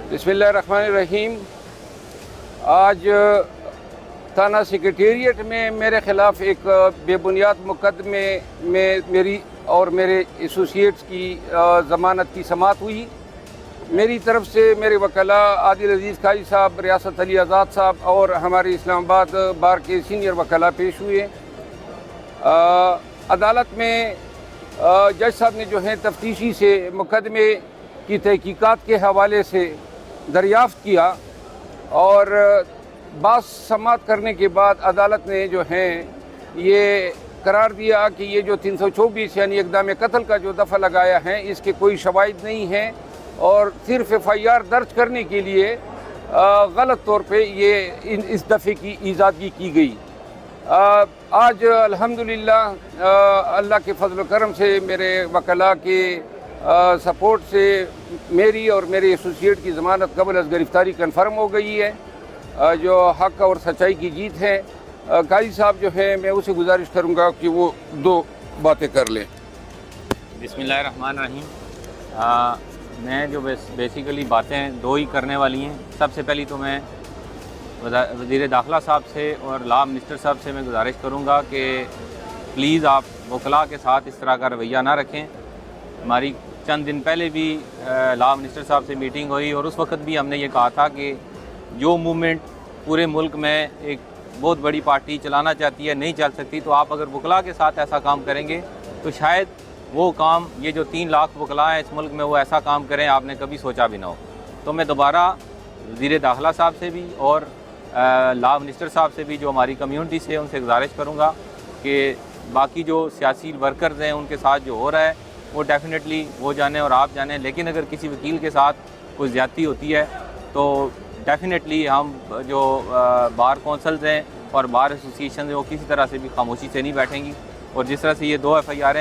बिस्मिल्लाहिर्रहमानिर्रहीम। आज थाना सेक्रेटेरिएट में मेरे ख़िलाफ़ एक बेबुनियाद मुकदमे में मेरी और मेरे एसोसिएट्स की ज़मानत की समाअत हुई। मेरी तरफ से मेरे वकला आदिल अजीज़ काजी साहब, रियासत अली आज़ाद साहब और हमारे इस्लामाबाद बार के सीनियर वकला पेश हुए। अदालत में जज साहब ने जो है तफ्तीशी से मुकदमे की तहकीकात के हवाले से दरियाफ़्त किया और बात समाअत करने के बाद अदालत ने जो है ये करार दिया कि ये जो 324 यानी इक़दाम कत्ल का जो दफ़ा लगाया है इसके कोई शवाहिद नहीं है और सिर्फ FIR दर्ज करने के लिए गलत तौर पे ये इस दफ़े की ईज़ादगी की गई। आज अल्हम्दुलिल्लाह अल्लाह के फजल करम से मेरे वकला के सपोर्ट से मेरी और मेरे एसोसिएट की ज़मानत क़ब्ल अज़ गिरफ़्तारी कन्फर्म हो गई है, जो हक़ और सच्चाई की जीत है। काजी साहब जो है मैं उसे गुजारिश करूँगा कि वो दो बातें कर लें। बिस्मिल्लाहिर्रहमानिर्रहीम। मैं जो बेसिकली बातें दो ही करने वाली हैं। सबसे पहली तो मैं वज़ीर दाखिला साहब से और लॉ मिनिस्टर साहब से मैं गुजारिश करूँगा कि प्लीज़ आप वकला के साथ इस तरह का रवैया ना रखें। हमारी चंद दिन पहले भी लॉ मिनिस्टर साहब से मीटिंग हुई और उस वक्त भी हमने ये कहा था कि जो मूवमेंट पूरे मुल्क में एक बहुत बड़ी पार्टी चलाना चाहती है नहीं चल सकती, तो आप अगर वकला के साथ ऐसा काम करेंगे तो शायद वो काम, ये जो 3 लाख वकला हैं इस मुल्क में, वो ऐसा काम करें आपने कभी सोचा भी ना हो। तो मैं दोबारा वज़ीर दाखिला साहब से भी और लॉ मिनिस्टर साहब से भी जो हमारी कम्यूनिटी से, उनसे गुजारिश करूँगा कि बाकी जो सियासी वर्कर्स हैं उनके साथ जो हो रहा है वो डेफिनेटली वो जाने और आप जाने, लेकिन अगर किसी वकील के साथ कोई ज़्यादती होती है तो डेफिनेटली हम जो बार कौंसल्स हैं और बार एसोसिएशन हैं वो किसी तरह से भी खामोशी से नहीं बैठेंगी। और जिस तरह से ये 2 FIR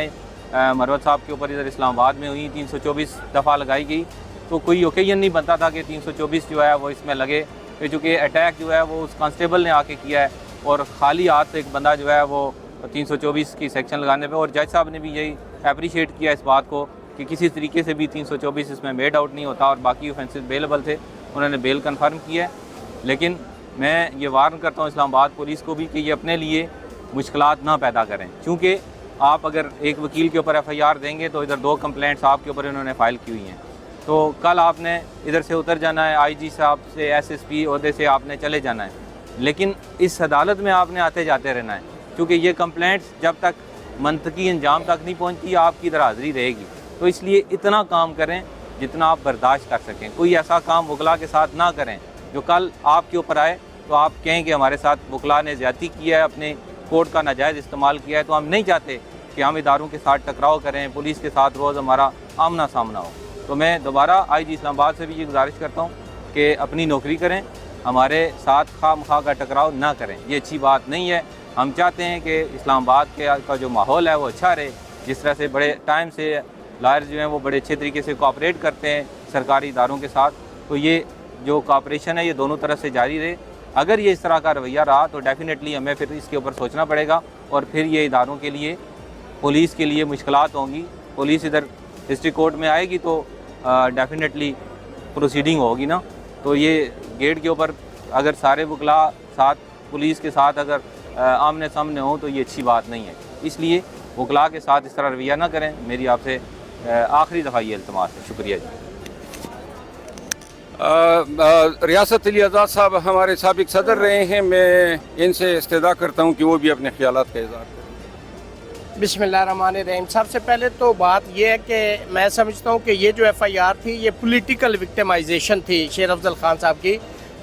मरवत साहब के ऊपर इधर इस्लामाबाद में हुई, 324 दफ़ा लगाई गई, तो कोई ओकेजन नहीं बनता था कि 324 जो है वो इसमें लगे, चूँकि अटैक जो है वो उस कांस्टेबल ने आके किया है और खाली हाथ से एक बंदा जो है वो 324 की सेक्शन लगाने पे। और जज साहब ने भी यही अप्रिशिएट किया इस बात को कि किसी तरीके से भी 324 इसमें मेड आउट नहीं होता और बाकी ऑफेंसेस बेलेबल थे, उन्होंने बेल कन्फर्म किया है। लेकिन मैं ये वार्न करता हूँ इस्लामाबाद पुलिस को भी कि ये अपने लिए मुश्किलात ना पैदा करें, क्योंकि आप अगर एक वकील के ऊपर FIR देंगे तो इधर 2 कंप्लेंट्स आपके ऊपर इन्होंने फ़ाइल की हुई हैं, तो कल आपने इधर से उतर जाना है, IG साहब से SSP ओहदे से आपने चले जाना है, लेकिन इस अदालत में आपने आते जाते रहना है, क्योंकि ये कंप्लेंट्स जब तक मंतकी अंजाम तक नहीं पहुंचती आपकी इधर हाज़िरी रहेगी। तो इसलिए इतना काम करें जितना आप बर्दाश्त कर सकें। कोई ऐसा काम वकला के साथ ना करें जो कल आपके ऊपर आए तो आप कहें कि हमारे साथ वकला ने ज़्यादती किया है, अपने कोर्ट का नाजायज़ इस्तेमाल किया है। तो हम नहीं चाहते कि हम इदारों के साथ टकराव करें, पुलिस के साथ रोज़ हमारा आमना सामना हो। तो मैं दोबारा IG इस्लामाबाद से भी ये गुजारिश करता हूँ कि अपनी नौकरी करें, हमारे साथ खामखा का टकराव ना करें, ये अच्छी बात नहीं है। हम चाहते हैं कि इस्लामाबाद का जो माहौल है वो अच्छा रहे। जिस तरह से बड़े टाइम से लॉयर्स जो हैं वो बड़े अच्छे तरीके से कोऑपरेट करते हैं सरकारी इदारों के साथ, तो ये जो कोऑपरेशन है ये दोनों तरफ से जारी रहे। अगर ये इस तरह का रवैया रहा तो डेफिनेटली हमें फिर इसके ऊपर सोचना पड़ेगा और फिर ये इदारों के लिए, पुलिस के लिए मुश्किलात होंगी। पुलिस इधर डिस्ट्रिक्ट कोर्ट में आएगी तो डेफिनेटली प्रोसीडिंग होगी ना, तो ये गेट के ऊपर अगर सारे वकला साथ पुलिस के साथ अगर आमने सामने हो तो ये अच्छी बात नहीं है। इसलिए वकला के साथ इस तरह रवैया ना करें। मेरी आपसे आखिरी दफ़ा ये इल्तिमास है। शुक्रिया जी। रियासत अली आज़ाद साहब हमारे साबिक सदर रहे हैं, मैं इनसे इस्तदा करता हूँ कि वो भी अपने ख्यालात का इज़हार करें। बिस्मिल्लाहिर्रहमानिर्रहीम। सबसे पहले तो बात यह है कि मैं समझता हूँ कि ये जो FIR थी ये पॉलिटिकल विक्टिमाइजेशन थी शेर अफजल खान साहब की,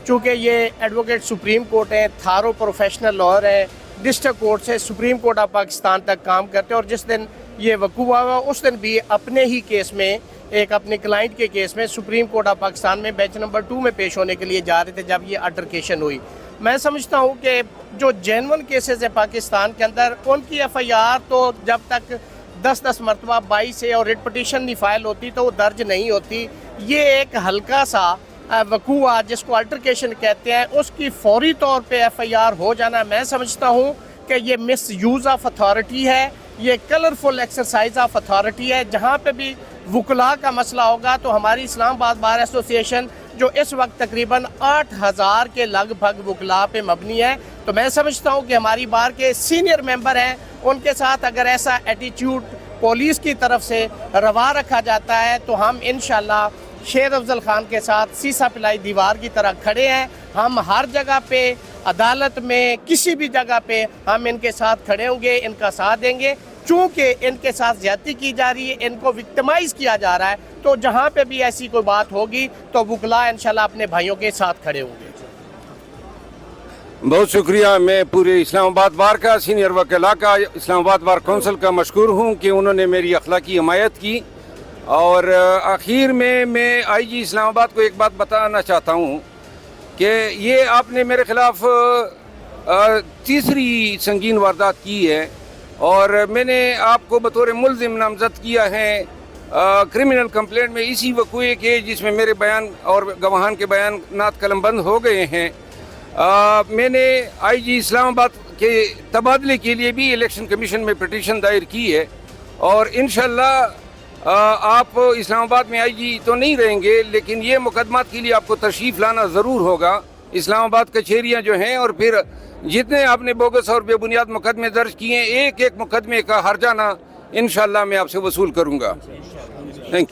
चूँकि ये एडवोकेट सुप्रीम कोर्ट हैं, थारो प्रोफेशनल लॉयर है, डिस्ट्रिक्ट कोर्ट से सुप्रीम कोर्ट ऑफ पाकिस्तान तक काम करते हैं। और जिस दिन ये वकूआ हुआ उस दिन भी अपने ही केस में, एक अपने क्लाइंट के केस में सुप्रीम कोर्ट ऑफ पाकिस्तान में बेंच नंबर 2 में पेश होने के लिए जा रहे थे जब ये अल्टरकेशन हुई। मैं समझता हूँ कि जो जेन्युइन केसेस है पाकिस्तान के अंदर, उनकी FIR तो जब तक 10-10 मरतबा 22 से और रिट पटिशन नहीं फाइल होती तो वो दर्ज नहीं होती। ये एक हल्का सा वकूआ जिसको अल्टरकेशन कहते हैं उसकी फौरी तौर पे FIR हो जाना, मैं समझता हूँ कि ये मिस यूज़ ऑफ अथॉरिटी है, ये कलरफुल एक्सरसाइज ऑफ अथॉरिटी है। जहाँ पे भी वकला का मसला होगा तो हमारी इस्लामाबाद बार एसोसिएशन जो इस वक्त तकरीबन 8000 के लगभग वकला पे मबनी है। तो मैं समझता हूँ कि हमारी बार के सीनियर मेंबर हैं, उनके साथ अगर ऐसा एटीट्यूड पुलिस की तरफ से रवा रखा जाता है तो हम इंशाल्लाह शेर अफजल खान के साथ सीसा पिलाई दीवार की तरह खड़े हैं। हम हर जगह पे, अदालत में, किसी भी जगह पे हम इनके साथ खड़े होंगे, इनका साथ देंगे। चूँकि इनके साथ ज्यादती की जा रही है, इनको विक्टिमाइज किया जा रहा है, तो जहाँ पे भी ऐसी कोई बात होगी तो वकला इंशाल्लाह अपने भाइयों के साथ खड़े होंगे। बहुत शुक्रिया। मैं पूरे इस्लामाबाद बार का, सीनियर वकला का, इस्लामाबाद बार कौंसिल का मशकूर हूँ कि उन्होंने मेरी अखलाकी हिमायत की। और आखिर में मैं आईजी इस्लामाबाद को एक बात बताना चाहता हूँ कि ये आपने मेरे ख़िलाफ़ तीसरी संगीन वारदात की है और मैंने आपको बतौर मुल्ज़िम नामज़द किया है क्रिमिनल कंप्लेंट में इसी वक़ूए के जिसमें मेरे बयान और गवाहान के बयानात कलमबंद हो गए हैं। मैंने आईजी इस्लामाबाद के तबादले के लिए भी इलेक्शन कमीशन में पिटीशन दायर की है और इंशाल्लाह आप इस्लामाबाद में आईजी तो नहीं रहेंगे, लेकिन ये मुकदमात के लिए आपको तशरीफ़ लाना ज़रूर होगा। इस्लामाबाद कचहरियाँ जो हैं और फिर जितने आपने बोगस और बेबुनियाद मुकदमे दर्ज किए हैं, एक एक मुकदमे का हर्जाना इंशाल्लाह मैं आपसे वसूल करूँगा। Thank you.